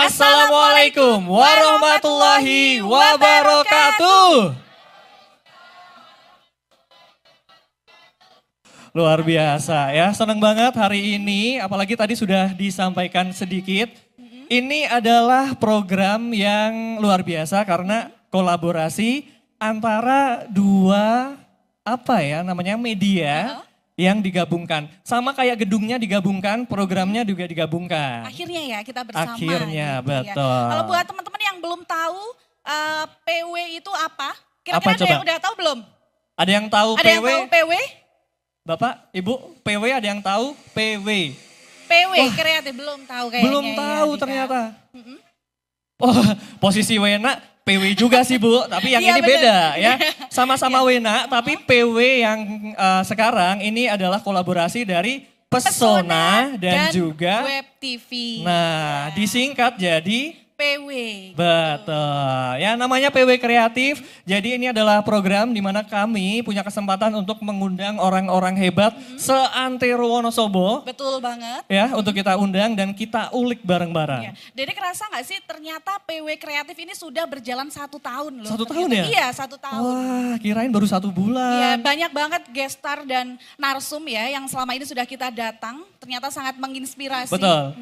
Assalamualaikum warahmatullahi wabarakatuh. Luar biasa ya, senang banget hari ini, apalagi tadi sudah disampaikan sedikit. Ini adalah program yang luar biasa karena kolaborasi antara dua media yang digabungkan. Sama kayak gedungnya digabungkan, programnya juga digabungkan. Akhirnya ya kita bersama. Akhirnya, gitu betul. Ya. Kalau buat teman-teman yang belum tahu PW itu apa? Kira-kira ada yang udah tahu belum? Ada yang tahu ada PW? Yang tahu PW? Bapak, Ibu, PW ada yang tahu? PW. PW, kreatif belum tahu kayaknya. Belum tahu ya, ternyata. Oh, posisi Wena PW juga sih Bu, tapi yang ini bener. beda ya. Sama-sama Wena, tapi PW yang sekarang ini adalah kolaborasi dari Pesona dan juga Web TV. Nah, disingkat jadi PW. Betul. Ya namanya PW Kreatif. Jadi ini adalah program di mana kami punya kesempatan untuk mengundang orang-orang hebat seantero Wonosobo. Betul banget. Ya, untuk kita undang dan kita ulik bareng-bareng. Ya. Jadi kerasa gak sih ternyata PW Kreatif ini sudah berjalan 1 tahun loh. 1 tahun ya? Iya 1 tahun. Wah, kirain baru 1 bulan. Iya, banyak banget guest star dan narsum ya yang selama ini sudah kita datang. Ternyata sangat menginspirasi. Betul.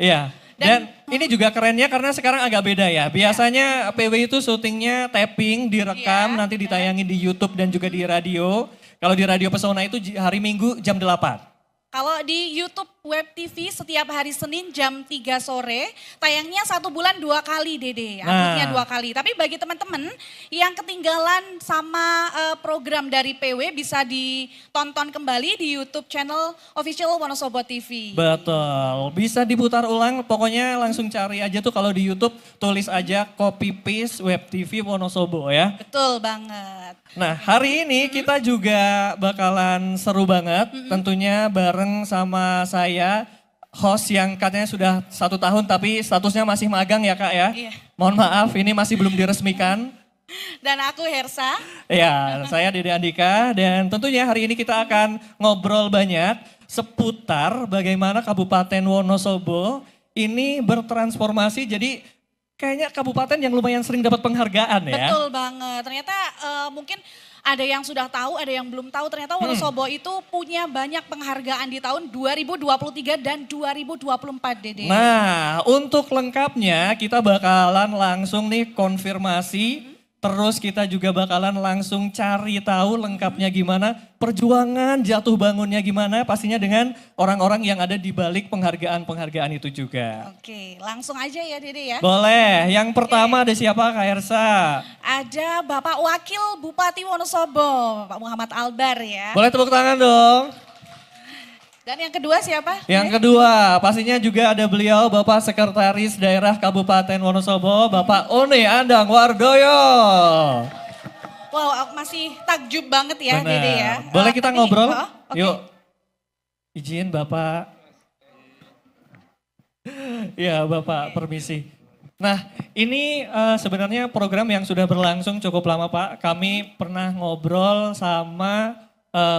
Iya. Dan ini juga kerennya karena sekarang agak beda ya. Biasanya PW itu syutingnya tapping, direkam, nanti ditayangin di YouTube dan juga di radio. Kalau di Radio Pesona itu hari Minggu jam 8. Kalau di YouTube Web TV setiap hari Senin jam 3 sore, tayangnya 1 bulan 2 kali Dede, uploadnya 2 kali. Tapi bagi teman-teman yang ketinggalan sama program dari PW bisa ditonton kembali di YouTube channel official Wonosobo TV. Betul, bisa diputar ulang, pokoknya langsung cari aja tuh kalau di YouTube, tulis aja copy paste Web TV Wonosobo ya. Betul banget. Nah hari ini kita juga bakalan seru banget, tentunya bareng sama saya, host yang katanya sudah 1 tahun tapi statusnya masih magang ya Kak ya. Iya. Mohon maaf ini masih belum diresmikan. Dan aku Hersa. Ya, saya Dede Andika dan tentunya hari ini kita akan ngobrol banyak seputar bagaimana Kabupaten Wonosobo ini bertransformasi jadi kayaknya kabupaten yang lumayan sering dapat penghargaan ya. Betul banget, ternyata mungkin ada yang sudah tahu, ada yang belum tahu. Ternyata Wonosobo itu punya banyak penghargaan di tahun 2023 dan 2024 Dede. Nah untuk lengkapnya kita bakalan langsung nih konfirmasi. Terus kita juga bakalan langsung cari tahu lengkapnya gimana, perjuangan jatuh bangunnya gimana, pastinya dengan orang-orang yang ada di balik penghargaan-penghargaan itu juga. Oke, langsung aja ya Dede ya. Boleh, yang pertama ada siapa Kak Hersa? Ada Bapak Wakil Bupati Wonosobo, Pak Muhammad Albar ya. Boleh tepuk tangan dong. Dan yang kedua siapa? Yang kedua, pastinya juga ada beliau Bapak Sekretaris Daerah Kabupaten Wonosobo, Bapak One Andang Wardoyo. Wow, masih takjub banget ya Benar. Dede ya. Boleh kita ngobrol? Okay. Yuk. Izin Bapak. Ya Bapak, permisi. Nah ini sebenarnya program yang sudah berlangsung cukup lama Pak. Kami pernah ngobrol sama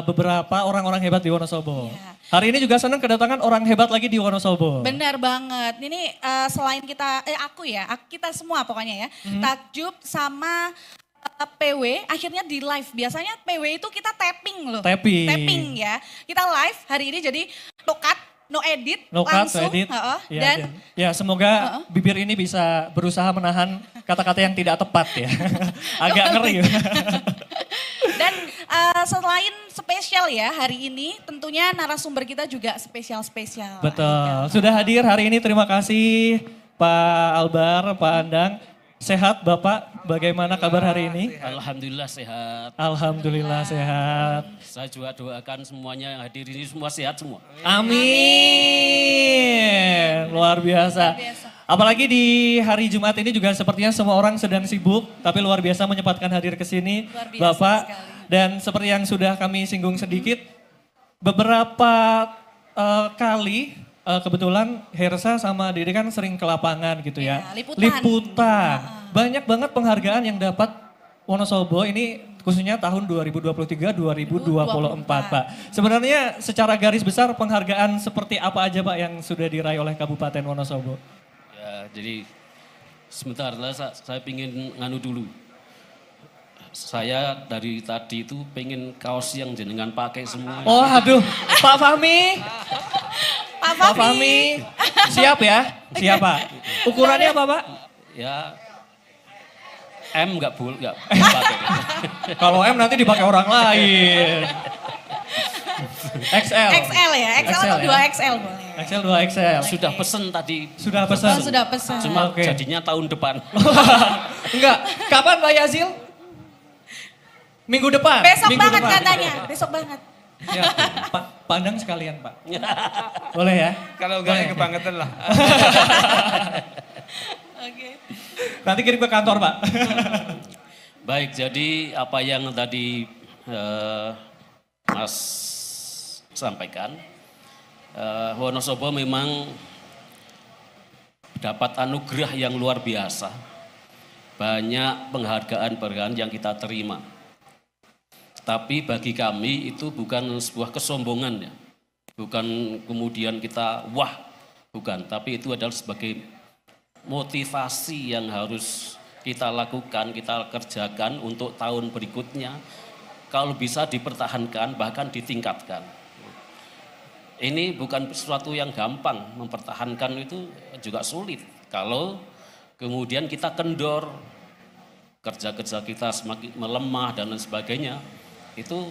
beberapa orang-orang hebat di Wonosobo. Ya. Hari ini juga senang kedatangan orang hebat lagi di Wonosobo. Benar banget. Ini selain kita, kita semua pokoknya ya. Takjub sama PW akhirnya di live. Biasanya PW itu kita tapping loh. Tapping ya. Kita live hari ini jadi no cut, no edit, langsung. Edit. Ya, dan ya semoga bibir ini bisa berusaha menahan kata-kata yang tidak tepat ya. Agak ngeri. Dan selain spesial ya hari ini tentunya narasumber kita juga spesial-spesial. Betul, sudah hadir hari ini, terima kasih Pak Albar, Pak Andang. Sehat Bapak, bagaimana kabar hari ini? Alhamdulillah sehat. Alhamdulillah sehat. Saya juga doakan semuanya yang hadir ini semua sehat semua. Amin, luar biasa. Apalagi di hari Jumat ini juga sepertinya semua orang sedang sibuk, tapi luar biasa menyempatkan hadir ke sini Bapak. Sekali. Dan seperti yang sudah kami singgung sedikit, beberapa kali kebetulan Hersa sama Dede kan sering ke lapangan gitu ya. Liputan. Banyak banget penghargaan yang dapat Wonosobo ini khususnya tahun 2023-2024 Pak. Sebenarnya secara garis besar penghargaan seperti apa aja Pak yang sudah diraih oleh Kabupaten Wonosobo? Ya, Jadi sebentar saya pingin nganu dulu. Saya dari tadi itu pengen kaos yang jenengan pakai semua. Oh aduh, Pak Fahmi. Pak Pak Fahmi. Siap ya? Siap Pak. Ukurannya apa Pak? Ya M nggak pakai. Kalau M nanti dipakai orang lain. XL. XL ya, XL atau ya? 2XL boleh. XL 2XL. Sudah pesen tadi. Sudah pesan. Oh, sudah pesan. Cuma Oke. jadinya tahun depan. Enggak. Kapan Pak Yazil? Minggu depan. Besok Minggu banget depan. katanya, besok banget. Ya, Pak, pandang sekalian Pak. Boleh ya? Kalau enggak ya kebangetan lah. Oke. Nanti kirim ke kantor Pak. Baik, jadi apa yang tadi Mas sampaikan, Wonosobo memang dapat anugerah yang luar biasa. Banyak penghargaan-penghargaan yang kita terima. Tapi bagi kami itu bukan sebuah kesombongan ya. Bukan kemudian kita wah, bukan. Tapi itu adalah sebagai motivasi yang harus kita lakukan, kita kerjakan untuk tahun berikutnya. Kalau bisa dipertahankan, bahkan ditingkatkan. Ini bukan sesuatu yang gampang, mempertahankan itu juga sulit. Kalau kemudian kita kendor, kerja-kerja kita semakin melemah dan lain sebagainya, itu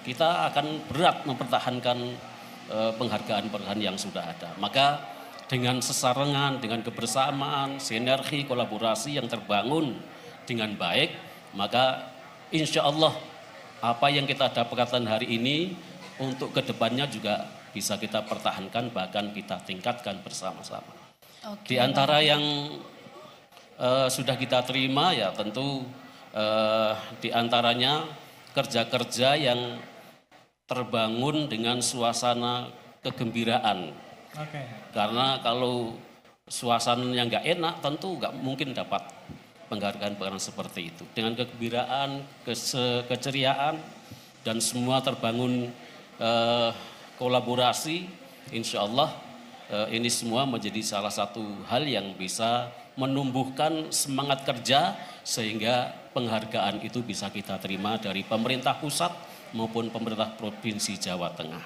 kita akan berat mempertahankan penghargaan-penghargaan yang sudah ada. Maka dengan sesarengan, dengan kebersamaan, sinergi, kolaborasi yang terbangun dengan baik, maka insya Allah apa yang kita dapatkan hari ini untuk kedepannya juga bisa kita pertahankan, bahkan kita tingkatkan bersama-sama. Oke, Di antara yang sudah kita terima ya tentu di antaranya kerja-kerja yang terbangun dengan suasana kegembiraan. Oke. Karena kalau suasananya nggak enak tentu nggak mungkin dapat penghargaan-penghargaan seperti itu. Dengan kegembiraan, keceriaan dan semua terbangun kolaborasi, insya Allah ini semua menjadi salah satu hal yang bisa menumbuhkan semangat kerja sehingga penghargaan itu bisa kita terima dari pemerintah pusat maupun pemerintah provinsi Jawa Tengah.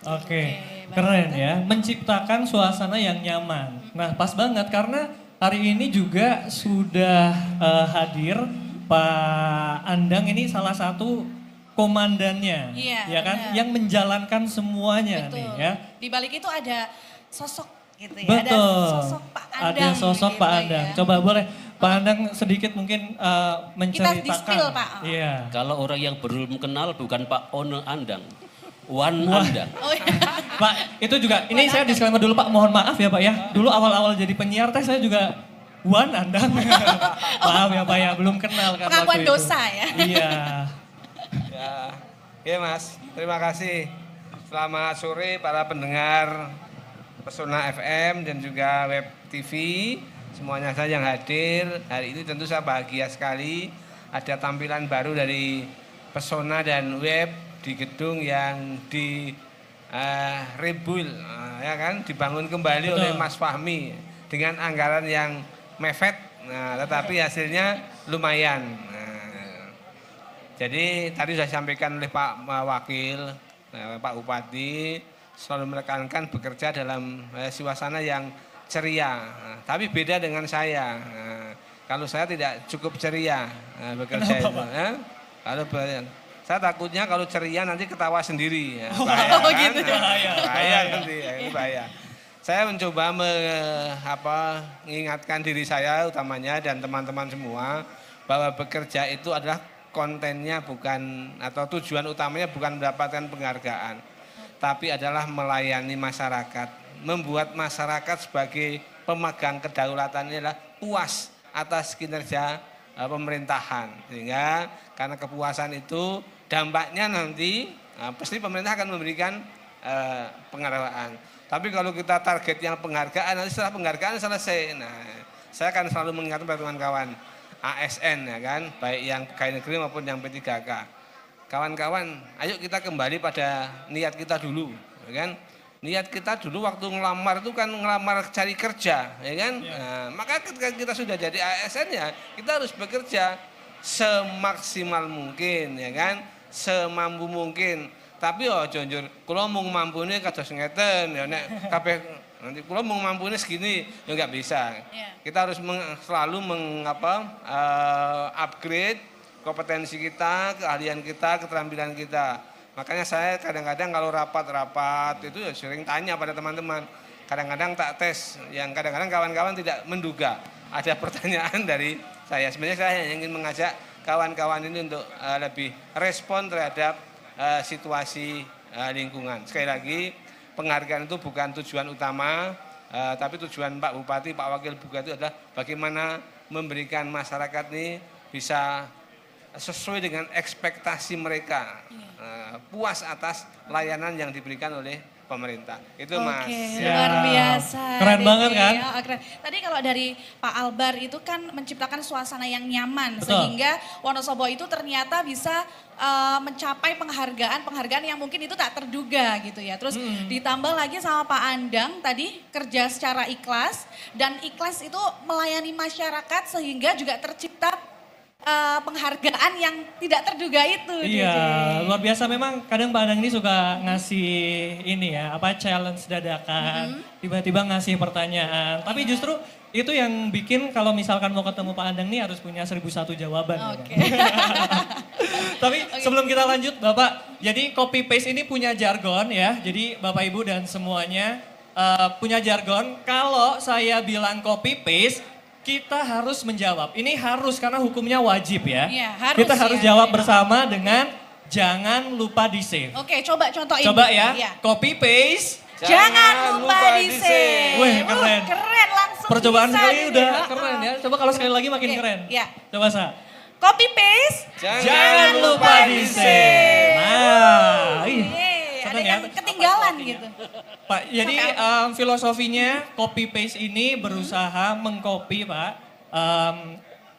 Oke, keren ya. Menciptakan suasana yang nyaman. Nah, pas banget karena hari ini juga sudah hadir Pak Andang, ini salah satu komandannya, Iya, ya kan, benar. yang menjalankan semuanya Betul. nih ya. Di balik itu ada sosok gitu ya. Betul. Ada sosok Pak Andang. Ada sosok gitu Pak Andang. ya. Coba boleh Pak Andang sedikit mungkin menceritakan. di-spill, Pak. Iya. Kalau orang yang belum kenal bukan Pak Ono Andang, Wan Andang. Oh iya. Pak, itu juga, ini saya disclaimer dulu Pak, mohon maaf ya Pak ya. Dulu awal-awal jadi penyiar teh saya juga Wan Andang. Maaf ya Pak ya, belum kenal kan Pengakuan waktu itu. dosa ya. Iya. Ya Mas, terima kasih. Selamat sore para pendengar Pesona FM dan juga Web TV. Semuanya saya yang hadir. Hari ini tentu saya bahagia sekali. Ada tampilan baru dari Pesona dan Web di gedung yang di rebuild, ya kan, dibangun kembali Betul. oleh Mas Fahmi dengan anggaran yang mepet. Nah, tetapi hasilnya lumayan. Nah, jadi tadi sudah disampaikan oleh Pak Wakil, Pak Bupati, selalu menekankan bekerja dalam suasana yang ceria. Nah, tapi beda dengan saya. Nah, kalau saya tidak cukup ceria bekerja Kenapa, itu. Pak? Kalau saya takutnya kalau ceria nanti ketawa sendiri. Ya, Oh, bahaya, kan? gitu. Bahaya Bahaya. nanti, ya, ini bahaya. Saya mencoba mengingatkan diri saya utamanya dan teman-teman semua bahwa bekerja itu adalah kontennya bukan atau tujuan utamanya bukan mendapatkan penghargaan, tapi adalah melayani masyarakat, membuat masyarakat sebagai pemegang kedaulatannya adalah puas atas kinerja pemerintahan, sehingga karena kepuasan itu dampaknya nanti pasti pemerintah akan memberikan penghargaan. Tapi kalau kita target yang penghargaan, nanti setelah penghargaan selesai. Nah, saya akan selalu mengingatkan pada kawan-kawan ASN, ya kan, baik yang pegawai negeri maupun yang P3K. Kawan-kawan, ayo kita kembali pada niat kita dulu, ya kan. niat kita dulu waktu ngelamar itu kan ngelamar cari kerja, ya kan? Nah, maka ketika kita sudah jadi ASN ya, kita harus bekerja semaksimal mungkin, ya kan? Semampu mungkin. Tapi jujur, kalau mau mampune kados ngeten, ya nek kabeh nanti kalau mau mampune segini ya nggak bisa. Kita harus selalu upgrade kompetensi kita, keahlian kita, keterampilan kita. Makanya saya kadang-kadang kalau rapat-rapat itu ya sering tanya pada teman-teman. Kadang-kadang tak tes, yang kadang-kadang kawan-kawan tidak menduga ada pertanyaan dari saya. Sebenarnya saya ingin mengajak kawan-kawan ini untuk lebih respon terhadap situasi lingkungan. Sekali lagi, penghargaan itu bukan tujuan utama, tapi tujuan Pak Bupati, Pak Wakil Bupati adalah bagaimana memberikan masyarakat ini bisa sesuai dengan ekspektasi mereka, puas atas layanan yang diberikan oleh pemerintah. Itu Mas. Oke, luar biasa. Keren banget kan? Ya, keren. Tadi kalau dari Pak Albar itu kan menciptakan suasana yang nyaman. Betul. Sehingga Wonosobo itu ternyata bisa mencapai penghargaan yang mungkin itu tak terduga gitu ya. Terus ditambah lagi sama Pak Andang tadi kerja secara ikhlas. Dan ikhlas itu melayani masyarakat sehingga juga tercipta penghargaan yang tidak terduga itu. Iya, Dede. luar biasa memang kadang Pak Andang ini suka ngasih ini ya, challenge dadakan, tiba-tiba ngasih pertanyaan. Tapi justru itu yang bikin kalau misalkan mau ketemu Pak Andang ini harus punya 1001 jawaban. Oke. Tapi sebelum kita lanjut Bapak, jadi copy paste ini punya jargon ya, jadi Bapak Ibu dan semuanya punya jargon. Kalau saya bilang copy paste, kita harus menjawab. Ini harus karena hukumnya wajib ya. Iya, harus kita harus ya. jawab bersama dengan jangan lupa di save. Oke, coba contohin. Coba ya, Iya. copy paste. Jangan lupa di save. Wih, keren. Keren langsung Percobaan bisa sekali nih. udah Heeh. keren ya. Coba kalau sekali lagi makin Oke, keren. iya. Coba Sa. Copy paste. Jangan lupa di save. Nah, ih, Ada seneng ya. yang ketinggalan gitu. Pak, jadi filosofinya copy paste ini berusaha mengcopy Pak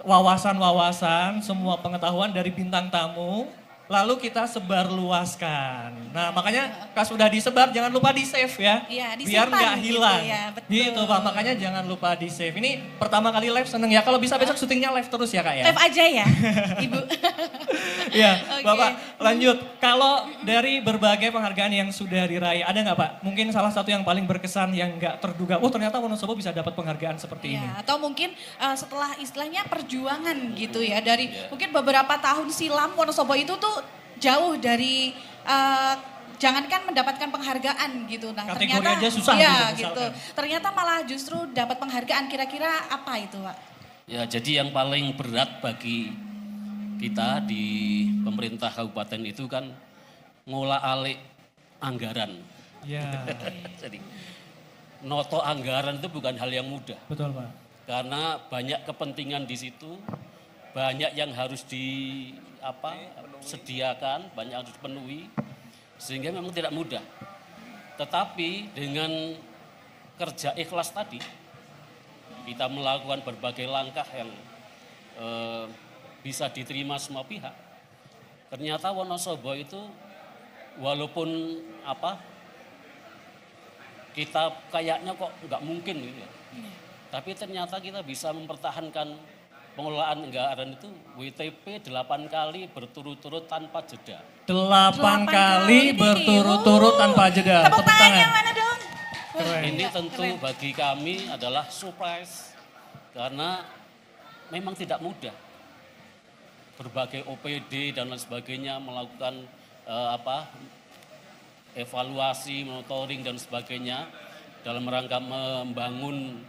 wawasan-wawasan, semua pengetahuan dari bintang tamu, lalu kita sebarluaskan. Nah makanya pas sudah disebar jangan lupa di save ya, Iya, biar disimpan nggak gitu hilang. ya, betul. Gitu Pak, makanya jangan lupa di save. Ini pertama kali live seneng ya, kalau bisa besok syutingnya live terus ya Kak ya. Live aja ya, Ibu. Iya, Oke. Bapak lanjut. Kalau dari berbagai penghargaan yang sudah diraih, ada nggak Pak? Mungkin salah satu yang paling berkesan yang nggak terduga. Oh ternyata Wonosobo bisa dapat penghargaan seperti ini. Ya, atau mungkin setelah istilahnya perjuangan gitu ya. Dari mungkin beberapa tahun silam Wonosobo itu tuh jauh dari jangankan mendapatkan penghargaan gitu. Nah, Kategori ternyata aja susah ya, gitu, gitu. misalkan. Ternyata malah justru dapat penghargaan. Kira-kira apa itu, Pak? Ya, jadi yang paling berat bagi kita di pemerintah kabupaten itu kan ngolah alik anggaran. Iya, Jadi noto anggaran itu bukan hal yang mudah betul Pak. karena banyak kepentingan di situ, banyak yang harus sediakan, banyak yang harus dipenuhi, sehingga memang tidak mudah. Tetapi dengan kerja ikhlas tadi, kita melakukan berbagai langkah yang bisa diterima semua pihak. Ternyata Wonosobo itu walaupun kita kayaknya kok nggak mungkin gitu ya. Tapi ternyata kita bisa mempertahankan pengelolaan anggaran itu WTP 8 kali berturut-turut tanpa jeda. 8 kali berturut-turut tanpa jeda. Tepuk tangannya mana dong? Keren. Ini tentu bagi kami adalah surprise karena memang tidak mudah. Berbagai OPD dan lain sebagainya melakukan evaluasi, monitoring dan sebagainya dalam rangka membangun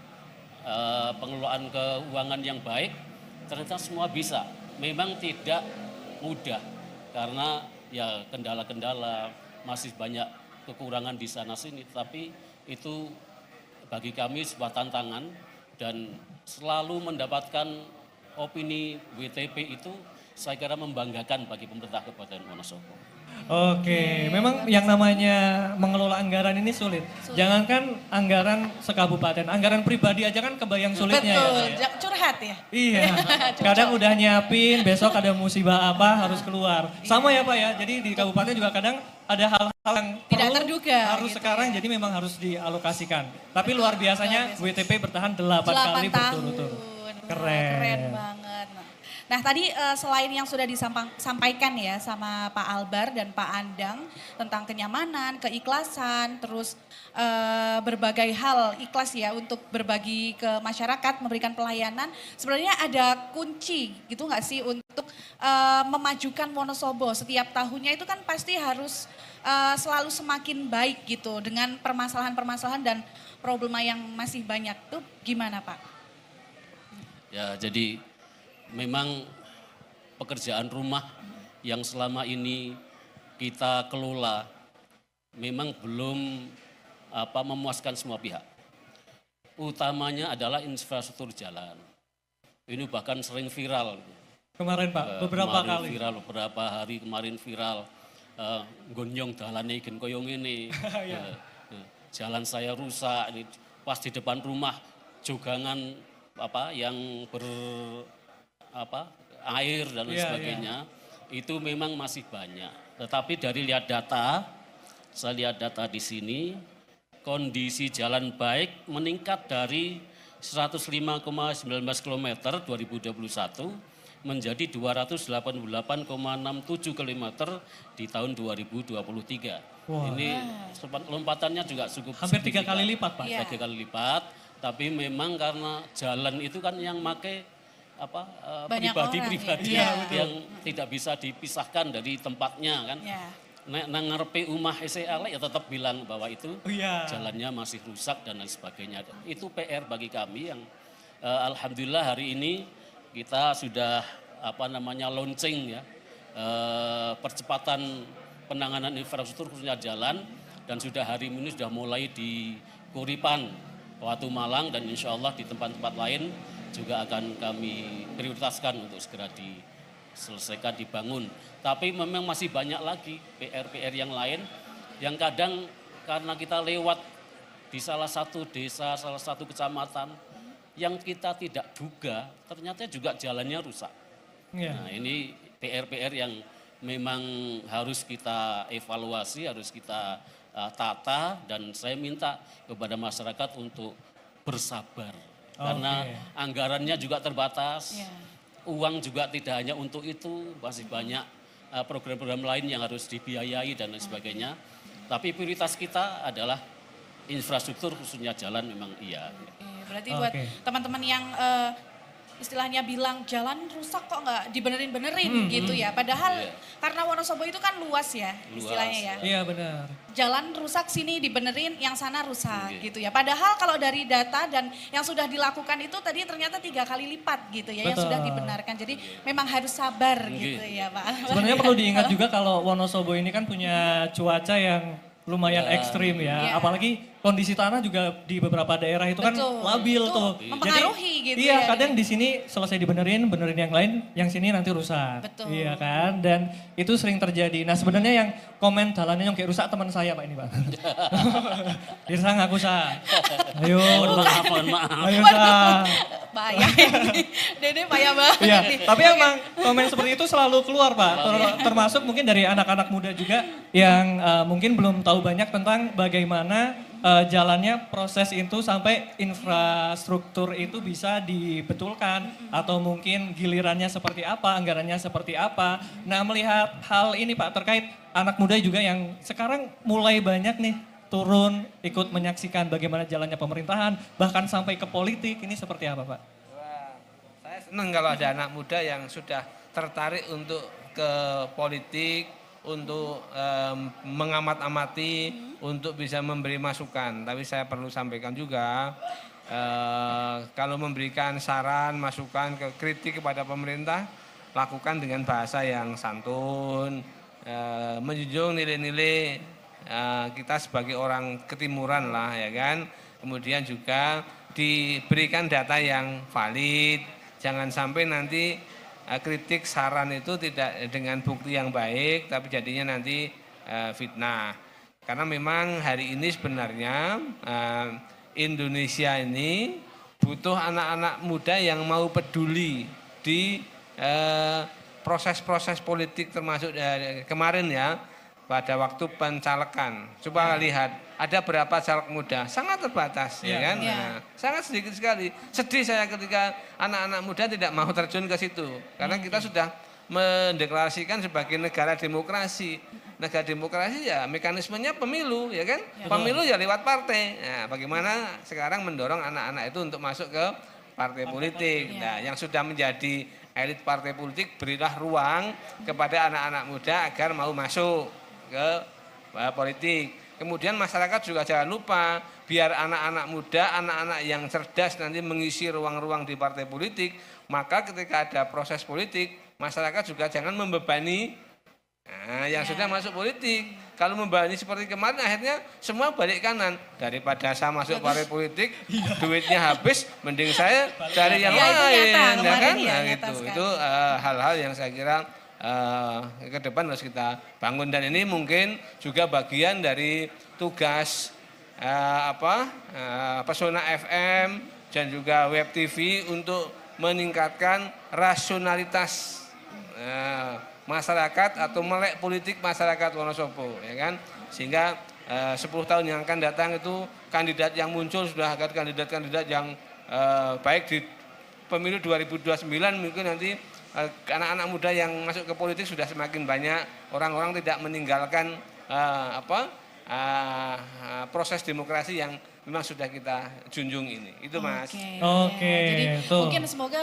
pengelolaan keuangan yang baik. Ternyata semua bisa. Memang tidak mudah karena ya kendala-kendala, masih banyak kekurangan di sana sini, tapi itu bagi kami sebuah tantangan dan selalu mendapatkan opini WTP itu saya kira membanggakan bagi pemerintah Kabupaten Wonosobo. Oke, memang yang namanya mengelola anggaran ini sulit. Jangankan anggaran sekabupaten, anggaran pribadi aja kan kebayang sulitnya ya. Betul, Pak, ya. curhat ya. Iya, kadang udah nyiapin, besok ada musibah apa harus keluar. Sama ya Pak ya, jadi di kabupaten juga kadang ada hal-hal yang Tidak perlu, terduga harus gitu sekarang ya. jadi memang harus dialokasikan. Tapi luar biasanya WTP bertahan 8 kali 8 tahun. berturut-turut. Wah, Keren. keren banget. Nah tadi selain yang sudah disampaikan ya sama Pak Albar dan Pak Andang tentang kenyamanan, keikhlasan, terus berbagai hal ikhlas ya untuk berbagi ke masyarakat, memberikan pelayanan. Sebenarnya ada kunci gitu nggak sih untuk memajukan Wonosobo setiap tahunnya itu kan pasti harus selalu semakin baik gitu dengan permasalahan-permasalahan dan problema yang masih banyak tuh gimana Pak? Ya, jadi memang pekerjaan rumah yang selama ini kita kelola memang belum memuaskan semua pihak. Utamanya adalah infrastruktur jalan. Ini bahkan sering viral. Kemarin Pak, beberapa Kemarin kali. Viral, beberapa hari kemarin viral. Gonyong dalane gen koyo ngene. Jalan saya rusak, ini pas di depan rumah jogangan yang air dan lain sebagainya, itu memang masih banyak. Tetapi dari lihat data, saya lihat data di sini, kondisi jalan baik meningkat dari 105,19 km 2021 menjadi 288,67 km di tahun 2023. Wah. Ini lompatannya juga cukup Hampir 3 signifikan. kali lipat Pak. Iya. 3 kali lipat, tapi memang karena jalan itu kan yang make Banyak pribadi-pribadi orang, ya. yang tidak bisa dipisahkan dari tempatnya kan. Ya. Nek nang ngarepe umah elek ya tetap bilang bahwa itu Oh iya. jalannya masih rusak dan lain sebagainya. Itu PR bagi kami yang alhamdulillah hari ini kita sudah launching ya percepatan penanganan infrastruktur khususnya jalan, dan sudah hari ini sudah mulai di Kuripan, Watu Malang, dan insya Allah di tempat-tempat lain juga akan kami prioritaskan untuk segera diselesaikan, dibangun. Tapi memang masih banyak lagi PR-PR yang lain yang kadang karena kita lewat di salah satu desa, salah satu kecamatan yang kita tidak duga ternyata juga jalannya rusak. Iya. Nah ini PR-PR yang memang harus kita evaluasi, harus kita tata, dan saya minta kepada masyarakat untuk bersabar. Karena anggarannya juga terbatas, Ya. uang juga tidak hanya untuk itu, masih banyak program-program lain yang harus dibiayai dan lain sebagainya. Tapi prioritas kita adalah infrastruktur khususnya jalan memang iya. Berarti buat teman-teman yang istilahnya bilang jalan rusak kok nggak dibenerin-benerin gitu ya. Padahal karena Wonosobo itu kan luas ya istilahnya ya. Iya benar. Jalan rusak sini dibenerin, yang sana rusak gitu ya. Padahal kalau dari data dan yang sudah dilakukan itu tadi ternyata 3 kali lipat gitu ya yang sudah dibenarkan. Jadi memang harus sabar gitu ya Pak. Sebenarnya perlu diingat juga kalau Wonosobo ini kan punya cuaca yang lumayan ekstrim ya. Iya. Apalagi kondisi tanah juga di beberapa daerah itu kan Betul. labil Itu tuh. mempengaruhi gitu iya, ya. kadang di sini selesai benerin yang lain, yang sini nanti rusak. Betul. Iya kan? Dan itu sering terjadi. Nah, sebenarnya yang komen jalannya yang kayak rusak teman saya Pak ini Pak. Irsa ngaku Sa. Ayo. Mohon maaf. Ayo Sa. Bahaya ini. Dede payah banget Iya, nih. tapi emang komen seperti itu selalu keluar Pak. Termasuk mungkin dari anak-anak muda juga yang mungkin belum tahu banyak tentang bagaimana jalannya proses itu sampai infrastruktur itu bisa dibetulkan. Atau mungkin gilirannya seperti apa, anggarannya seperti apa. Nah melihat hal ini Pak terkait anak muda juga yang sekarang mulai banyak nih turun ikut menyaksikan bagaimana jalannya pemerintahan. Bahkan sampai ke politik, ini seperti apa Pak? Wah, saya senang kalau ada anak muda yang sudah tertarik untuk ke politik, untuk mengamat-amati, untuk bisa memberi masukan. Tapi saya perlu sampaikan juga, kalau memberikan saran, masukan, kritik kepada pemerintah, lakukan dengan bahasa yang santun, menjunjung nilai-nilai kita sebagai orang ketimuran lah ya kan. Kemudian juga diberikan data yang valid, jangan sampai nanti kritik saran itu tidak dengan bukti yang baik, tapi jadinya nanti fitnah. Karena memang hari ini sebenarnya Indonesia ini butuh anak-anak muda yang mau peduli di proses-proses politik, termasuk kemarin ya, pada waktu pencalekan. Coba lihat, ada berapa caleg muda? Sangat terbatas, ya kan? Nah, sangat sedikit sekali. Sedih saya ketika anak-anak muda tidak mau terjun ke situ. Karena kita sudah mendeklarasikan sebagai negara demokrasi. Negara demokrasi ya mekanismenya pemilu, ya kan? Pemilu ya lewat partai. Nah, bagaimana sekarang mendorong anak-anak itu untuk masuk ke partai politik. Nah, yang sudah menjadi elit partai politik, berilah ruang kepada anak-anak muda agar mau masuk ke politik. Kemudian masyarakat juga jangan lupa, biar anak-anak muda, anak-anak yang cerdas nanti mengisi ruang-ruang di partai politik, maka ketika ada proses politik, masyarakat juga jangan membebani yang sudah masuk politik. Kalau membebani seperti kemarin, akhirnya semua balik kanan. Daripada saya masuk partai politik, duitnya habis, mending saya cari yang lain, ya kan? Nah, itu hal-hal yang saya kira ke depan harus kita bangun, dan ini mungkin juga bagian dari tugas Pesona FM dan juga Web TV untuk meningkatkan rasionalitas masyarakat atau melek politik masyarakat Wonosobo, ya kan? Sehingga 10 tahun yang akan datang itu kandidat yang muncul sudah akan kandidat-kandidat yang baik di pemilu 2029, mungkin nanti anak-anak muda yang masuk ke politik sudah semakin banyak, orang-orang tidak meninggalkan proses demokrasi yang memang sudah kita junjung ini. Itu Mas. Oke. Jadi mungkin semoga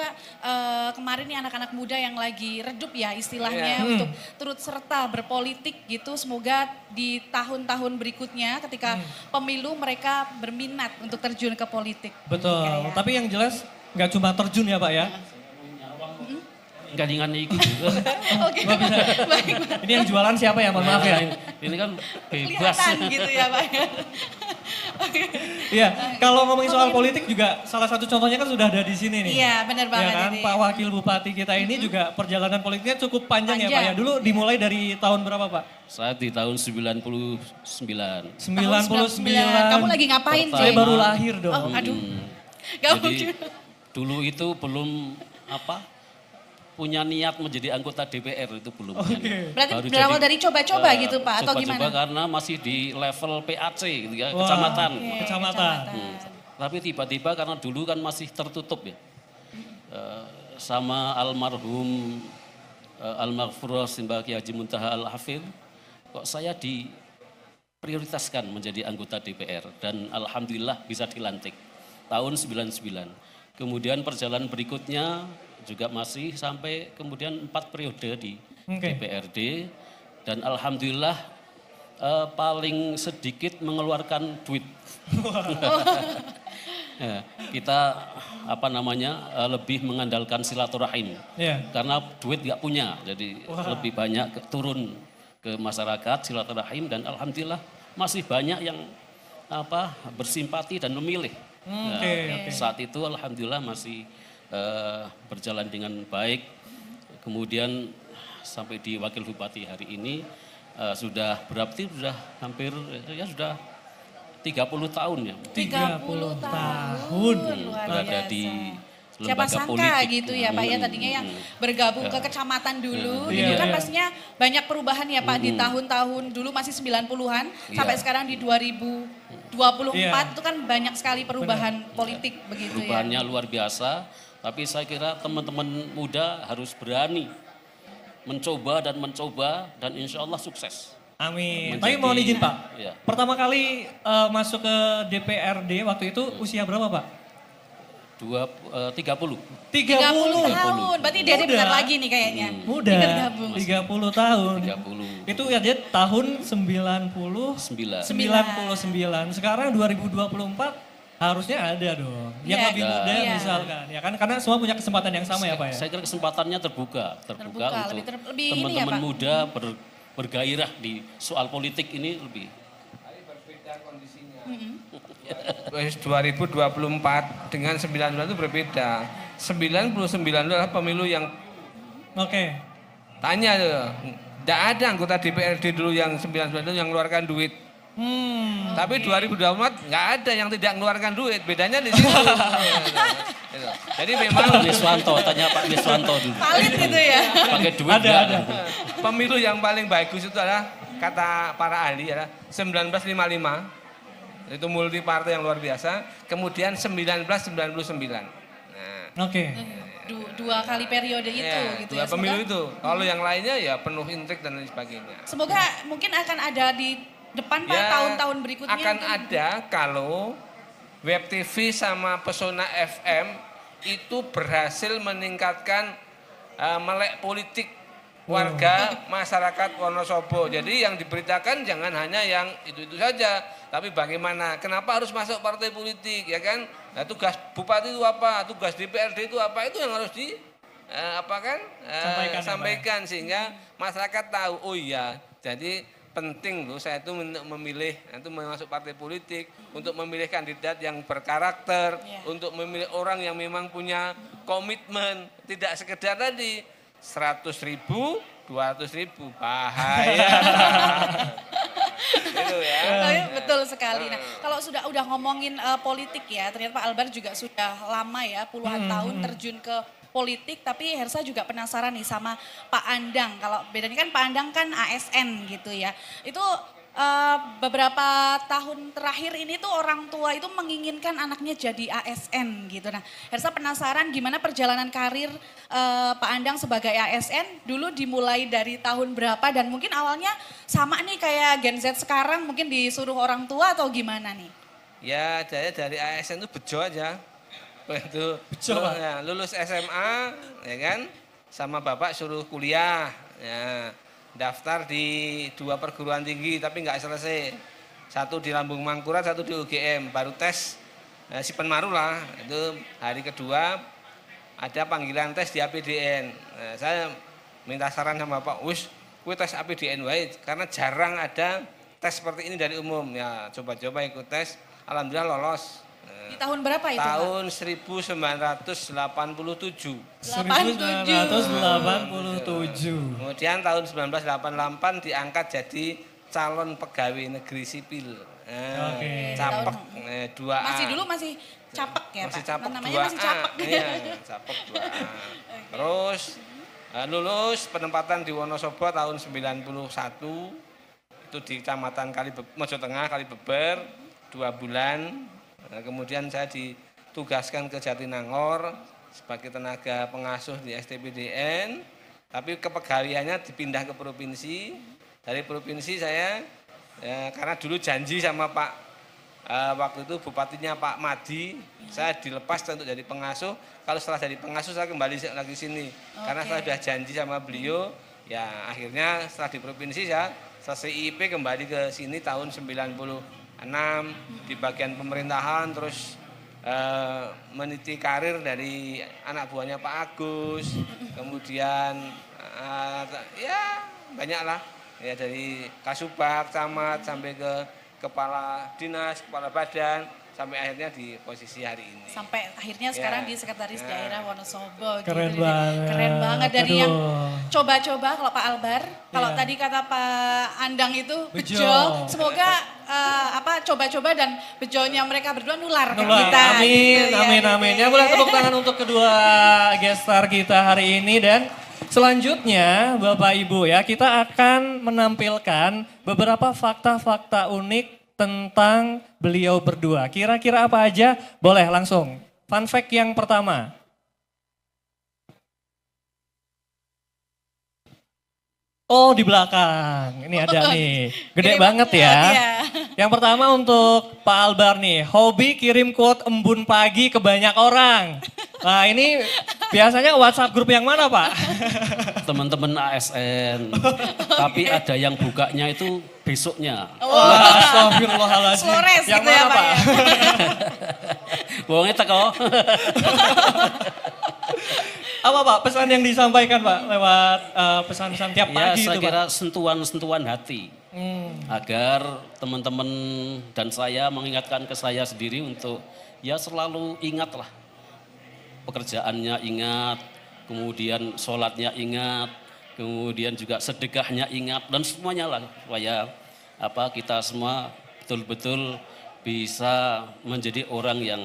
kemarin nih anak-anak muda yang lagi redup ya istilahnya untuk turut serta berpolitik gitu, semoga di tahun-tahun berikutnya ketika pemilu mereka berminat untuk terjun ke politik. Betul, tapi yang jelas nggak cuma terjun ya Pak ya. Gandengan itu juga. Oke, baik. Ini yang jualan siapa ya? Mohon maaf ya. Ini kan bebas. Kelihatan gitu ya Pak. Iya, kalau ngomongin soal politik juga salah satu contohnya kan sudah ada di sini nih. Iya, benar banget Ya kan, ini. Pak Wakil Bupati kita ini juga perjalanan politiknya cukup panjang ya Pak ya. Dulu dimulai dari tahun berapa Pak? Saya di tahun 99. 99. Kamu lagi ngapain, Saya Jay? baru lahir dong. Oh, aduh. Gak Jadi mungkin. dulu itu belum punya niat menjadi anggota DPR, itu belum. Berarti Baru berawal jadi, dari coba-coba gitu Pak atau coba-coba gimana? karena masih di level PAC gitu ya, Wah, kecamatan. Kecamatan. Tapi tiba-tiba karena dulu kan masih tertutup ya. Sama almarhum Al-Maghfurah Simbah Kiai Haji Muntaha Al-Hafidh, kok saya diprioritaskan menjadi anggota DPR dan alhamdulillah bisa dilantik tahun 99. Kemudian perjalanan berikutnya juga masih sampai kemudian 4 periode di DPRD, dan alhamdulillah paling sedikit mengeluarkan duit. Ya, kita lebih mengandalkan silaturahim, karena duit nggak punya, jadi lebih banyak turun ke masyarakat silaturahim, dan alhamdulillah masih banyak yang bersimpati dan memilih. Saat itu alhamdulillah masih berjalan dengan baik. Kemudian sampai di Wakil Bupati hari ini sudah berarti sudah hampir sudah 30 tahun ya. 30 tahun. Berada di Siapa lembaga sangka politik. gitu ya Pak ya, tadinya yang bergabung ke kecamatan dulu, itu kan pastinya banyak perubahan ya Pak di tahun-tahun dulu masih 90-an sampai sekarang di 2024 itu kan banyak sekali perubahan politik begitu ya. Perubahannya luar biasa, tapi saya kira teman-teman muda harus berani mencoba dan insya Allah sukses. Amin. Tapi mohon izin Pak, pertama kali masuk ke DPRD waktu itu usia berapa Pak? 30. 30 tahun, berarti Dede bentar lagi nih kayaknya. Muda, 30 tahun. 30. Itu ya dia tahun 99. Sekarang 2024 harusnya ada dong. Yang lebih muda misalkan, ya kan? Karena semua punya kesempatan yang sama ya Pak ya? Saya kira kesempatannya terbuka untuk lebih teman-teman muda bergairah di soal politik ini lebih. 2024 dengan 99 itu berbeda. 99 adalah pemilu yang Oke. Tanya tuh. Tidak ada anggota DPRD dulu yang 99 itu yang mengeluarkan duit. Tapi 2024 nggak ada yang tidak mengeluarkan duit. Bedanya di situ. Gitu. Jadi memang Wiswanto, tanya Pak Wiswanto dulu. Valid itu ya. Pakai duit Ada, nggak? ada. pemilu yang paling bagus itu adalah kata para ahli adalah 1955. Itu multi partai yang luar biasa. Kemudian 1999. Nah, Oke. Dua kali periode itu ya, gitu dua ya. pemilu Semoga, itu. Kalau yang lainnya ya penuh intrik dan lain sebagainya. semoga mungkin akan ada di depan Pak Ya, tahun-tahun berikutnya. akan mungkin. ada kalau Web TV sama Pesona FM itu berhasil meningkatkan melek politik warga masyarakat Wonosobo. Jadi yang diberitakan jangan hanya yang itu saja, tapi bagaimana, kenapa harus masuk partai politik, ya kan? Nah, tugas bupati itu apa, tugas DPRD itu apa, itu yang harus sampaikan sehingga masyarakat tahu. Oh iya, jadi penting loh saya itu memilih, itu masuk partai politik untuk memilih kandidat yang berkarakter, untuk memilih orang yang memang punya komitmen, tidak sekedar tadi 100.000, 200.000, bahaya. Gitu ya. Betul sekali. Nah, kalau udah ngomongin politik ya, ternyata Pak Albar juga sudah lama ya, puluhan tahun terjun ke politik, tapi Hersa juga penasaran nih sama Pak Andang. Kalau bedanya kan Pak Andang kan ASN gitu ya. Itu beberapa tahun terakhir ini tuh orang tua itu menginginkan anaknya jadi ASN gitu. Nah, Hersa penasaran gimana perjalanan karir Pak Andang sebagai ASN dulu dimulai dari tahun berapa dan mungkin awalnya sama nih kayak Gen Z sekarang mungkin disuruh orang tua atau gimana nih? Ya, saya dari ASN itu bejo aja. Itu lulus SMA, ya kan, sama bapak suruh kuliah, ya, daftar di 2 perguruan tinggi tapi nggak selesai. Satu di Lambung Mangkurat, satu di UGM, baru tes si Penmaru lah. Itu hari kedua ada panggilan tes di APDN. Nah, saya minta saran sama Bapak, gue tes APDN wae karena jarang ada tes seperti ini dari umum. Ya, coba-coba ikut tes, alhamdulillah lolos. Di tahun berapa itu, Tahun Pak? 1987. 1987. Kemudian tahun 1988 diangkat jadi calon pegawai negeri sipil. Capek 2A. Masih dulu masih capek ya, Masih Pak? capek Namanya 2A. masih capek. Iya, capek 2A. Terus lulus penempatan di Wonosobo tahun 91. Itu di Kecamatan Mojo Tengah, Kalibeber, 2 bulan. Nah, kemudian saya ditugaskan ke Jatinangor sebagai tenaga pengasuh di STPDN, tapi kepegawaiannya dipindah ke provinsi. Dari provinsi saya, karena dulu janji sama Pak, waktu itu bupatinya Pak Madi, saya dilepas untuk jadi pengasuh. Kalau setelah jadi pengasuh saya kembali lagi sini, karena saya sudah janji sama beliau. Ya akhirnya setelah di provinsi saya selesai IP kembali ke sini tahun 96. Di bagian pemerintahan, terus meniti karir dari anak buahnya Pak Agus, kemudian ya banyaklah ya, dari Kasubag, camat sampai ke kepala dinas, kepala badan, sampai akhirnya di posisi hari ini. Sampai akhirnya sekarang di Sekretaris Daerah Wonosobo. Keren gitu. banget. Keren banget dari Aduh. yang coba-coba kalau Pak Albar, kalau Iya. tadi kata Pak Andang itu Bejo. bejo, semoga coba-coba dan bejonya mereka berdua nular ke Nular. kita. Amin, gitu ya. amin, amin. Ya boleh tepuk tangan untuk kedua guest star kita hari ini. Dan selanjutnya Bapak Ibu ya, kita akan menampilkan beberapa fakta-fakta unik tentang beliau berdua. Kira-kira apa aja? Boleh langsung. Fun fact yang pertama. Oh, di belakang. Ini ada nih. Gede banget ya. Iya. Yang pertama untuk Pak Albar nih. Hobi kirim quote embun pagi ke banyak orang. Nah ini biasanya WhatsApp grup yang mana Pak? Teman-teman ASN. Tapi ada yang bukanya itu besoknya. Astagfirullahaladzim. Flores Yang gitu ya mana Pak ya. Bohongnya teko. Apa Pak pesan yang disampaikan Pak lewat pesan-pesan tiap Ya pagi saya itu Pak? kira sentuhan-sentuhan hati. Agar teman-teman dan saya mengingatkan ke saya sendiri untuk ya selalu ingatlah. Pekerjaannya ingat, kemudian sholatnya ingat, kemudian juga sedekahnya ingat, dan semuanya lah supaya kita semua betul-betul bisa menjadi orang yang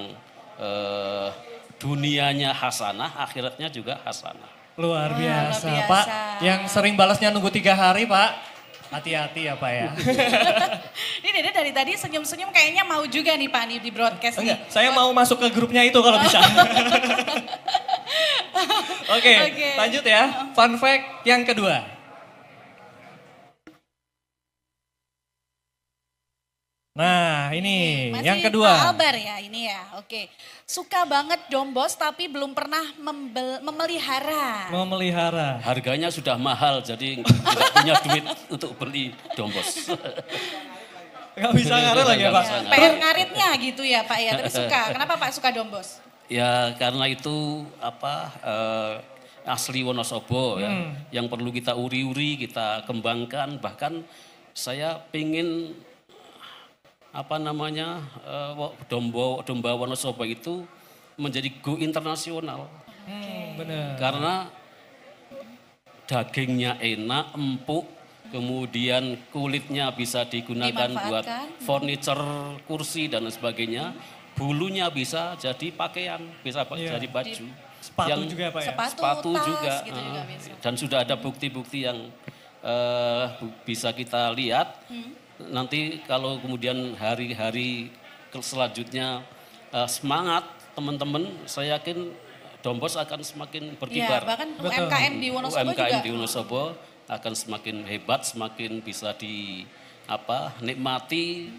dunianya hasanah, akhiratnya juga hasanah. Luar biasa, luar biasa. Pak. Yang sering balasnya nunggu 3 hari, Pak. Hati-hati ya, Pak ya. Ini Dede dari tadi senyum-senyum kayaknya mau juga nih Pak nih di broadcast nih. Enggak, saya mau masuk ke grupnya itu kalau bisa. Oke, lanjut ya. Fun fact yang kedua. Nah, ini Masih yang kedua. Pak Albar ya ini ya, oke. Suka banget dombos tapi belum pernah memelihara. Memelihara. Harganya sudah mahal, jadi nggak punya duit untuk beli dombos. Gak bisa ngarit lagi ya, Pak. Nggak bisa PR ngaritnya gitu ya Pak ya, tapi suka. Kenapa Pak suka dombos? Ya karena itu asli Wonosobo ya, yang perlu kita uri-uri, kita kembangkan. Bahkan saya pingin domba Wonosobo itu menjadi go internasional. Benar. Karena dagingnya enak, empuk, kemudian kulitnya bisa digunakan buat furniture, kursi dan sebagainya. Bulunya bisa jadi pakaian, bisa jadi baju. Sepatu juga Pak ya? Sepatu tas, juga. gitu juga bisa. Dan sudah ada bukti-bukti yang bisa kita lihat. Nanti kalau kemudian hari-hari selanjutnya semangat teman-teman, saya yakin dombos akan semakin berkibar. Ya, bahkan UMKM di Wonosobo UMKM juga. di Wonosobo akan semakin hebat, semakin bisa nikmati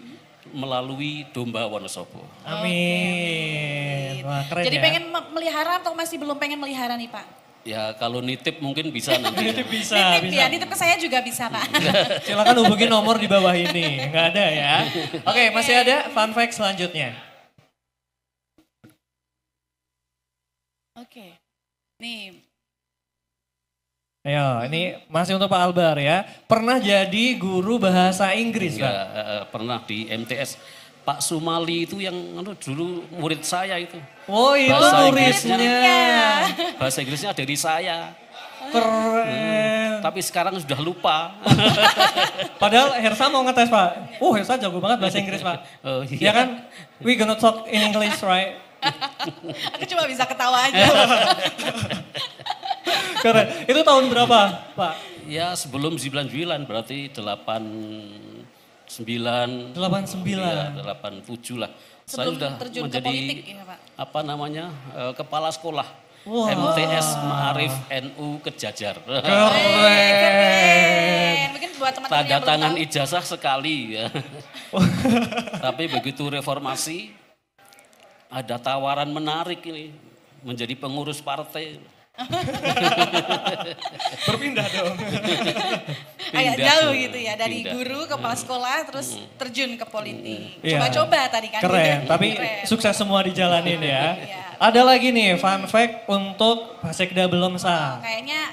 melalui domba Wonosobo. Amin. Wah, keren Jadi ya. pengen melihara atau masih belum pengen melihara nih Pak? Ya kalau nitip mungkin bisa nanti. Nitip bisa, Nitip ya, nitip ke saya juga bisa Pak. Silakan hubungi nomor di bawah ini. Nggak ada ya. Oke, masih ada fun fact selanjutnya. Oke. Nih. Ayo, ini masih untuk Pak Albar ya. Pernah jadi guru bahasa Inggris, Pak? Ya, pernah di MTS. Pak Sumali itu yang dulu murid saya itu. Oh, itu muridnya. Bahasa Inggrisnya dari saya. Keren. Tapi sekarang sudah lupa. Padahal Hersa mau ngetes, Pak. Hersa jago banget bahasa Inggris, Pak. Oh, Ya iya. kan? We gonna talk in English, right? Aku cuma bisa ketawa aja. Keren. Itu tahun berapa, Pak? Ya sebelum 99 berarti 89. 89. Ya, 87 lah. Saya Sebelum sudah terjun ke menjadi politik ya Pak? Kepala sekolah. Wah. MTS Ma'arif NU Kejajar. Keren. Mungkin buat teman-teman Tanda yang belum tangan tahu. ijazah sekali ya. Tapi begitu reformasi ada tawaran menarik ini menjadi pengurus partai. Berpindah dong. Agak Pindah. jauh gitu ya, dari Pindah. guru, kepala sekolah, terus terjun ke politik. Iya. Coba-coba tadi kan. Keren, gitu. tapi Keren. sukses semua dijalanin ya. Iya. Ada lagi nih fun fact untuk Pak Sekda belum sah. Kayaknya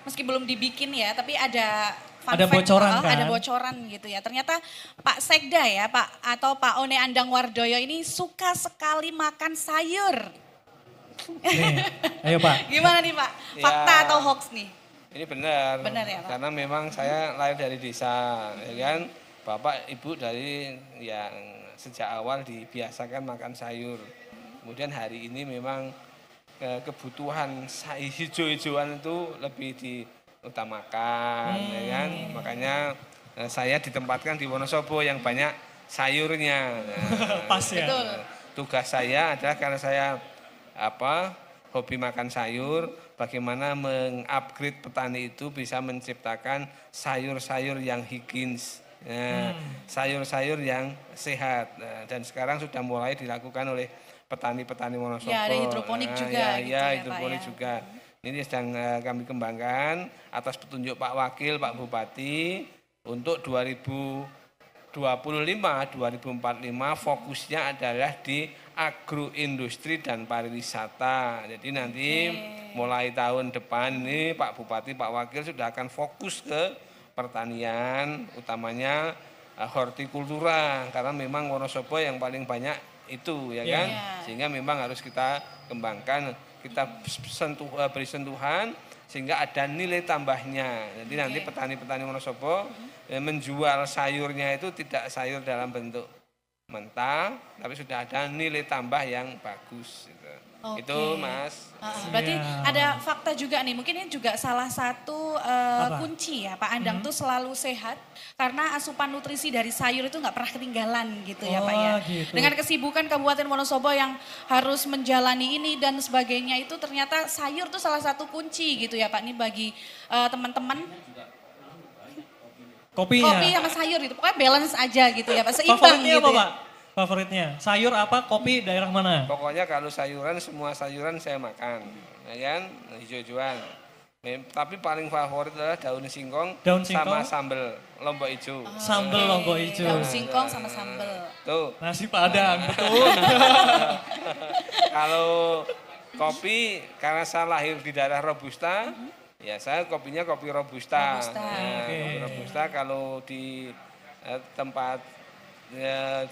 meski belum dibikin ya, tapi ada fun Ada fact, bocoran kan? Ada bocoran gitu ya. Ternyata Pak Sekda ya, Pak One Andang Wardoyo ini suka sekali makan sayur. Nih, ayo Pak. Gimana nih Pak? Fakta Ya. atau hoax nih? Ini benar. Benar ya, Pak? Karena memang saya lahir dari desa, ya kan. Bapak ibu dari yang sejak awal dibiasakan makan sayur. Kemudian hari ini memang kebutuhan hijau-hijauan itu lebih diutamakan, ya kan. Makanya saya ditempatkan di Wonosobo yang banyak sayurnya. Nah, Pas ya. Betul. tugas saya adalah karena saya hobi makan sayur, bagaimana mengupgrade petani itu bisa menciptakan sayur-sayur yang higienis, sayur-sayur yang sehat. Nah, dan sekarang sudah mulai dilakukan oleh petani-petani Wonosobo. Ya, ada hidroponik juga gitu ya, Pak, hidroponik ya. juga. Ini sedang kami kembangkan atas petunjuk Pak Wakil, Pak Bupati untuk 2025-2045 fokusnya adalah di agroindustri dan pariwisata. Jadi nanti mulai tahun depan ini Pak Bupati, Pak Wakil sudah akan fokus ke pertanian, utamanya hortikultura, karena memang Wonosobo yang paling banyak itu ya kan, sehingga memang harus kita kembangkan kita beri sentuhan sehingga ada nilai tambahnya. Jadi nanti petani-petani Wonosobo menjual sayurnya itu tidak sayur dalam bentuk mentah, tapi sudah ada nilai tambah yang bagus. Gitu. Itu Mas. Berarti ada fakta juga nih, mungkin ini juga salah satu kunci ya Pak Andang tuh selalu sehat karena asupan nutrisi dari sayur itu nggak pernah ketinggalan gitu ya Pak ya. Gitu. Dengan kesibukan Kabupaten Wonosobo yang harus menjalani ini dan sebagainya itu ternyata sayur tuh salah satu kunci gitu ya Pak. Ini bagi teman-teman. Kopi sama sayur gitu, pokoknya balance aja gitu ya Pak, seimbang Favoritnya gitu apa ya. Pak? Favoritnya? Sayur apa, kopi daerah mana? Pokoknya kalau sayuran, semua sayuran saya makan. Ya kan, hijau-hijauan. Tapi paling favorit adalah daun singkong, sama sambal lombok hijau. Sambal lombok hijau. Daun singkong sama sambal. Tuh. Nasi Padang, betul. Kalau kopi, karena saya lahir di daerah Robusta, ya saya kopinya kopi Robusta. Kopi Robusta kalau di tempat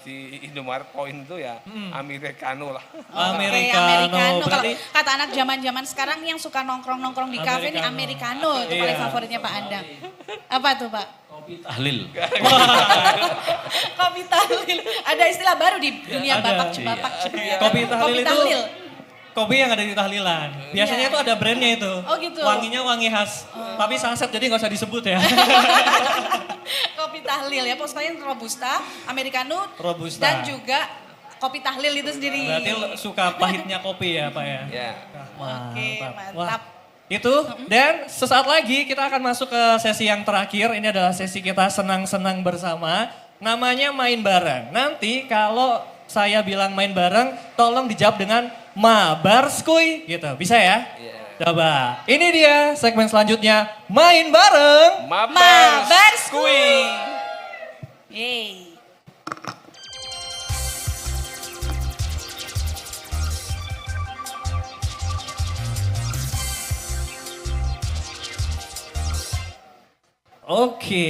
di Indomaret Point itu ya Americano lah. Americano. Kalau kata anak zaman-zaman sekarang yang suka nongkrong-nongkrong di kafe ini Americano itu paling favoritnya Pak Andang. Apa tuh Pak? Kopi tahlil. Kopi tahlil. Ada istilah baru di dunia bapak. Kopi tahlil itu kopi yang ada di tahlilan. Biasanya itu ada brandnya itu. Oh gitu. Wanginya wangi khas. Tapi saset jadi nggak usah disebut ya. Kopi tahlil ya, pokoknya Robusta, Americano, Robusta. dan juga kopi tahlil itu sendiri. Berarti suka pahitnya kopi ya Pak ya? Ya. Oke, mantap. Wah, itu dan sesaat lagi kita akan masuk ke sesi yang terakhir. Ini adalah sesi kita senang-senang bersama. Namanya main bareng. Nanti kalau saya bilang main bareng, tolong dijawab dengan Mabarskuy gitu. Bisa ya? Coba. Ini dia segmen selanjutnya, main bareng Mabarskuy. Yeay. Oke,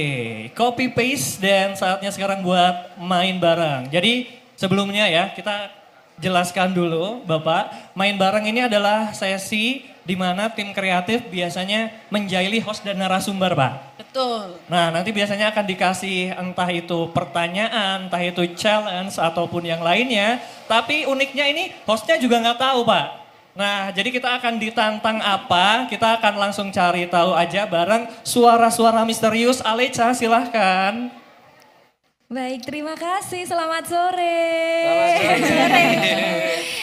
copy paste dan saatnya sekarang buat main bareng. Jadi sebelumnya ya kita jelaskan dulu Bapak, main bareng ini adalah sesi di mana tim kreatif biasanya menjahili host dan narasumber Pak. Betul. Nah nanti biasanya akan dikasih entah itu pertanyaan, entah itu challenge ataupun yang lainnya. Tapi uniknya ini hostnya juga nggak tahu Pak. Nah jadi kita akan ditantang apa, kita akan langsung cari tahu aja bareng suara-suara misterius. Aleca silahkan. Baik, terima kasih. Selamat sore. Selamat sore.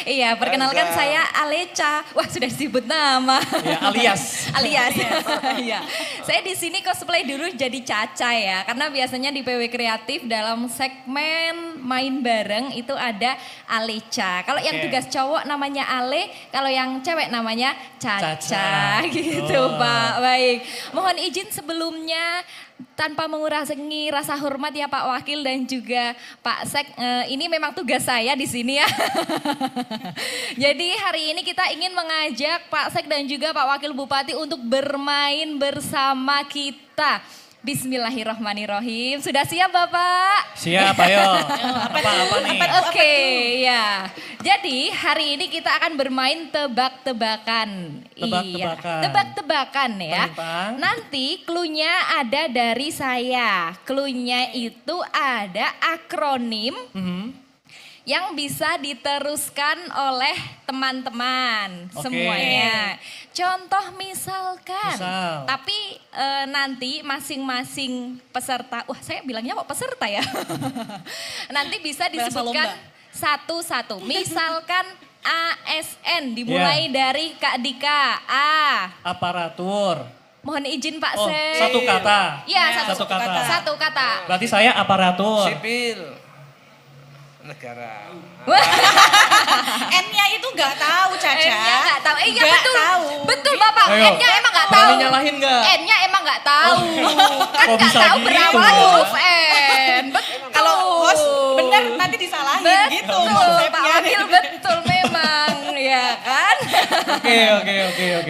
Iya, perkenalkan saya Aleca. Wah, sudah disebut nama. Ya, alias. Iya. Saya di sini cosplay dulu jadi Caca ya, karena biasanya di PW Kreatif dalam segmen main bareng itu ada Aleca. Kalau yang tugas cowok namanya Ale, kalau yang cewek namanya Caca. Gitu, Pak. Baik. Mohon izin sebelumnya tanpa mengurangi rasa hormat ya Pak Wakil dan juga Pak Sek, ini memang tugas saya di sini ya. Jadi hari ini kita ingin mengajak Pak Sek dan juga Pak Wakil Bupati untuk bermain bersama kita. Bismillahirrahmanirrahim. Sudah siap Bapak? Siap, ayo. Apa nih? Oke, ya. Jadi hari ini kita akan bermain tebak-tebakan. Tebak-tebakan. Iya, tebak-tebakan ya. Tentang? Nanti cluenya ada dari saya. Cluenya itu ada akronim yang bisa diteruskan oleh teman-teman semuanya. Contoh misalkan, tapi nanti masing-masing peserta, wah saya bilangnya kok peserta ya. Nanti bisa disebutkan satu-satu. Misalkan ASN dimulai dari Kak Dika. A. Aparatur. Mohon izin Pak Sek. Satu kata. Iya, Satu kata. Satu kata. Berarti saya aparatur. Sipil negara. N-nya itu nggak tahu Caca. N-nya nggak tahu. Iya Nggak betul. tahu. Betul Bapak. Ayo. N-nya emang nggak tahu. Berani nyalahin nggak? N-nya emang nggak tahu. Kan Kok nggak bisa tahu gitu? berawal huruf N. Betul. Kalau host bener nanti disalahin gitu Betul Pak konsepnya. Wakil, betul memang. Ya kan. Oke.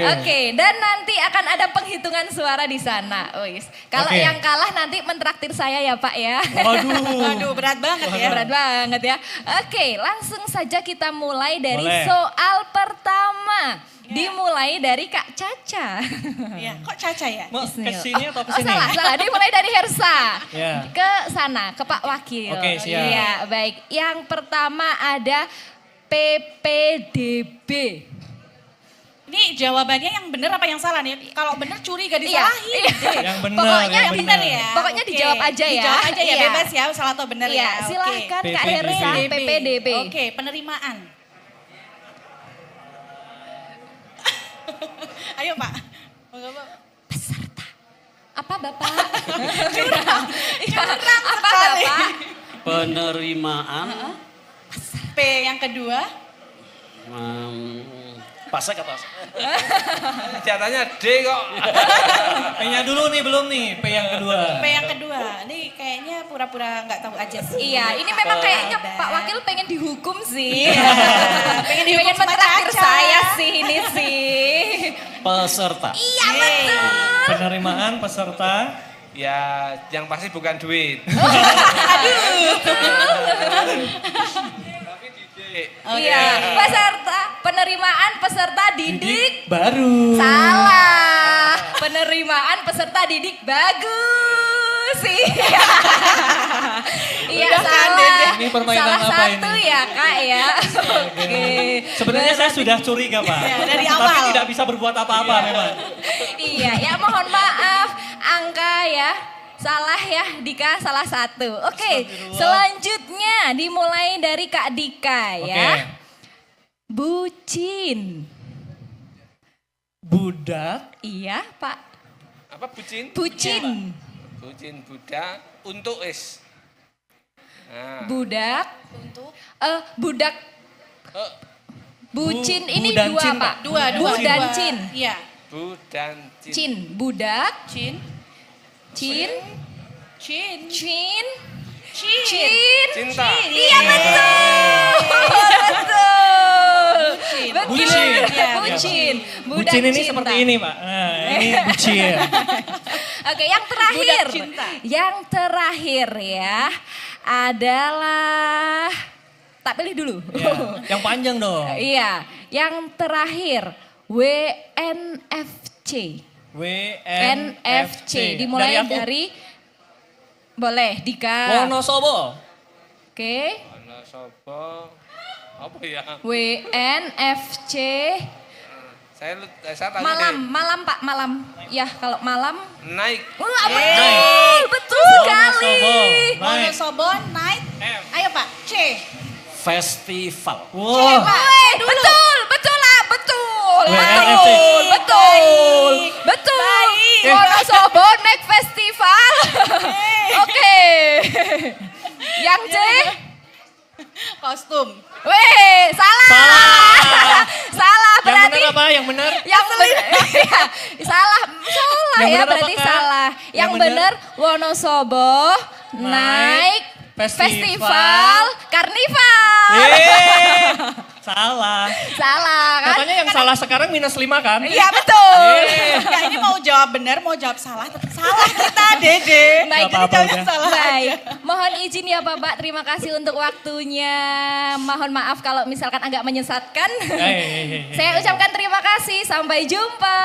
Oke, dan nanti akan ada penghitungan suara di sana. Wis. Kalau Oke. yang kalah nanti mentraktir saya ya Pak ya. Waduh, berat banget ya. Berat banget ya. Oke, langsung saja kita mulai dari Boleh. soal pertama. Ya. Dimulai dari Kak Caca. Iya, kok Caca ya? Mau ke Bismillah. sini atau ke Oh, sini? salah. Dimulai dari Hersa. Ya. Ke sana, ke Pak Wakil. Oke, siap. Iya, baik. Yang pertama ada PPDB. Ini jawabannya yang benar apa yang salah nih? Kalau benar curi gak Iya, disalahin. iya. Yang benar, Pokoknya yang Benar benar. ya. Pokoknya Oke. dijawab aja ya. Dijawab aja ya, Iya. bebas ya, salah atau benar Iya, ya. Oke. silahkan Kak PPDB. Hersa, PPDB. Oke, penerimaan. Ayo Pak. Peserta. Apa Bapak? Curang. Iya, apa sekali. Bapak? Penerimaan P yang kedua. pasek apa? Jatahnya D kok. P-nya dulu nih, belum nih. P yang kedua. P yang kedua. Ini kayaknya pura-pura nggak tahu aja sih. Iya, ini memang kayaknya Pak Wakil pengen dihukum sih. Pengen dihukum sama mentraktir Caca. saya sih ini sih. Peserta. Iya betul. Penerimaan peserta. Ya, yang pasti bukan duit. Tapi didik. Iya, peserta penerimaan peserta didik. Baru. Salah. Penerimaan peserta didik bagus sih. Iya Udah kan, salah. Dede? Ini permainan salah apa satu ini? ya Kak ya. Oke. Sebenarnya saya sudah curiga Pak. Ya, dari Tapi awal. tidak bisa berbuat apa-apa memang. Iya, ya mohon maaf. Angka ya. Salah ya, Dika salah satu. Oke, selanjutnya dimulai dari Kak Dika ya. Oke. Bucin. Budak. Iya, Pak. Apa bucin? Bucin. Bucin Buddha untuk is. Nah, Budak. Untuk Budak. oh, Bucin Bu ini dan dua, Cin, Pak. Pak. dua. Bu dan dua. Cin. Iya. Bu dan Cin. Cin. Budak. Cin. Cin. Cin. Cin. Cin. Cin. Cinta. Iya betul. Betul. Bucin. Betul. Bucin. Iya, Bucin. Budak Bucin ini cinta. seperti ini Pak. Nah, ini bucin. Oke, yang terakhir. Budak cinta. Yang terakhir ya adalah tak pilih dulu. Ya, yang panjang dong. Iya, yang terakhir WNFC. WNFC. Dimulai aku. dari boleh Dika. Wonosobo. Oke. Wonosobo. Apa ya? WNFC. Saya tanya Malam Pak, malam. Ya, kalau malam. naik. Wah, betul. Betul sekali. Wonosobo. Naik. Wonosobo night. M. Ayo Pak. C. Festival. Wow. Woi, betul lah, betul. WNFC. Betul. Betul. Baik. Wonosobo Next Festival. Oke. Yang C? Kostum. Weh, salah. Salah Yang berarti. benar apa? Yang benar? Yang benar. Salah Yang ya benar berarti apa, Kak? salah. Yang Yang benar? benar Wonosobo naik Festival Karnival. Yeay. Salah. Salah kan? Katanya yang salah sekarang -5 kan? Iya betul. Enggak, ini mau jawab benar, mau jawab salah, tetap salah kita, Dede. Baik, Nggak apa-apa, jadi udah. salah Baik, aja. mohon izin ya Bapak, terima kasih untuk waktunya. Mohon maaf kalau misalkan agak menyesatkan. Hei. Saya ucapkan terima kasih, sampai jumpa.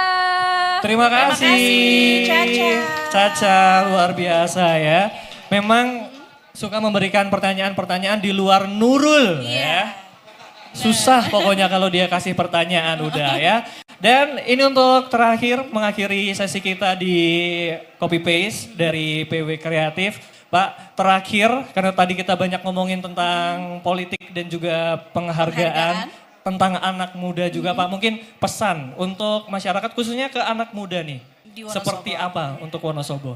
Terima kasih. kasih, Caca. Caca luar biasa ya. Memang suka memberikan pertanyaan-pertanyaan di luar Nurul ya. Susah pokoknya kalau dia kasih pertanyaan udah ya. Dan ini untuk terakhir mengakhiri sesi kita di copy paste dari PW Kreatif. Pak, terakhir karena tadi kita banyak ngomongin tentang politik dan juga penghargaan. Tentang anak muda juga Pak. Mungkin pesan untuk masyarakat khususnya ke anak muda nih. Di Wonosobo. Seperti apa untuk Wonosobo?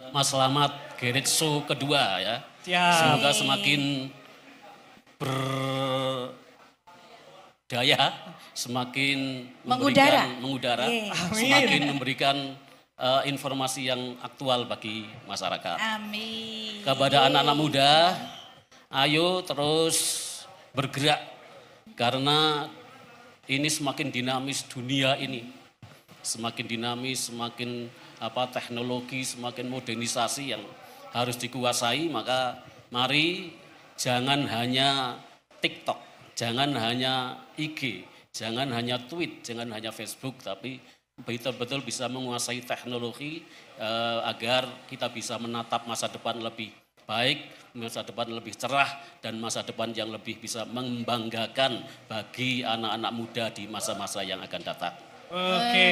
Mas Selamat Geritsu kedua ya. Siap. Semoga semakin berdaya, semakin Mengudara. mengudara, Yeay. semakin memberikan informasi yang aktual bagi masyarakat. Amin. Kepada anak-anak muda, ayo terus bergerak karena ini semakin dinamis dunia ini. Semakin dinamis, semakin teknologi, semakin modernisasi yang harus dikuasai, maka mari jangan hanya TikTok, jangan hanya IG, jangan hanya tweet, jangan hanya Facebook, tapi betul-betul bisa menguasai teknologi agar kita bisa menatap masa depan lebih baik, masa depan lebih cerah, dan masa depan yang lebih bisa membanggakan bagi anak-anak muda di masa-masa yang akan datang. Oke.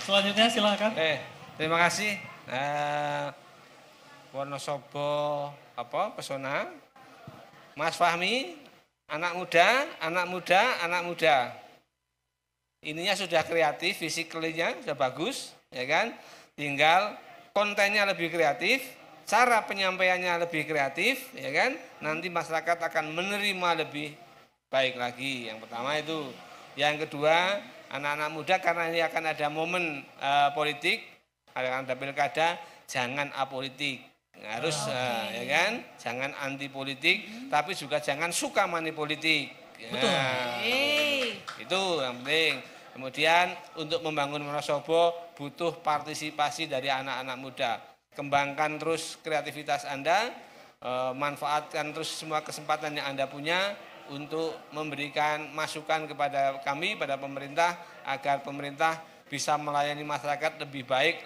Selanjutnya silakan. Terima kasih. Wonosobo Pesona. Mas Fahmi, anak muda. Ininya sudah kreatif, fisiknya sudah bagus, ya kan? Tinggal kontennya lebih kreatif, cara penyampaiannya lebih kreatif, ya kan? Nanti masyarakat akan menerima lebih baik lagi. Yang pertama itu. Yang kedua, anak-anak muda karena ini akan ada momen politik, akan ada pilkada, jangan apolitik. Harus ya kan, jangan anti politik, tapi juga jangan suka money politik. Betul. Itu yang penting. Kemudian untuk membangun Wonosobo butuh partisipasi dari anak-anak muda. Kembangkan terus kreativitas Anda, manfaatkan terus semua kesempatan yang Anda punya untuk memberikan masukan kepada kami, pada pemerintah, agar pemerintah bisa melayani masyarakat lebih baik.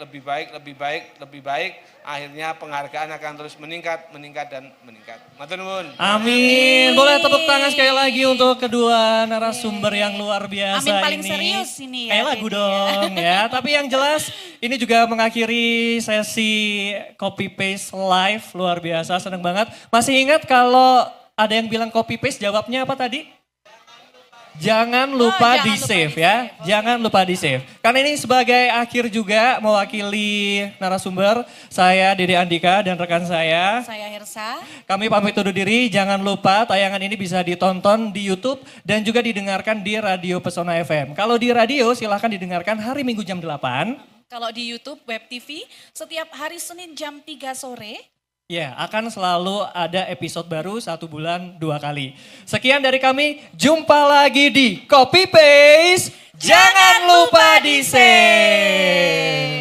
Akhirnya penghargaan akan terus meningkat. Matur nuwun. Amin. Boleh tepuk tangan sekali lagi untuk kedua narasumber yang luar biasa ini. Amin paling serius ini ya. Kayak lagu dong ya. Tapi yang jelas ini juga mengakhiri sesi copy paste live luar biasa. Senang banget. Masih ingat kalau ada yang bilang copy paste, jawabnya apa tadi? Jangan lupa di-save ya. Jangan lupa di-save. Karena ini sebagai akhir juga mewakili narasumber, saya Dede Andika dan rekan saya. Saya Hersa. Kami pamit undur diri, jangan lupa tayangan ini bisa ditonton di YouTube dan juga didengarkan di Radio Pesona FM. Kalau di radio silahkan didengarkan hari Minggu jam 8. Kalau di YouTube, Web TV, setiap hari Senin jam 3 sore. Ya, akan selalu ada episode baru 1 bulan 2 kali. Sekian dari kami, jumpa lagi di Copy Paste. Jangan lupa di-save.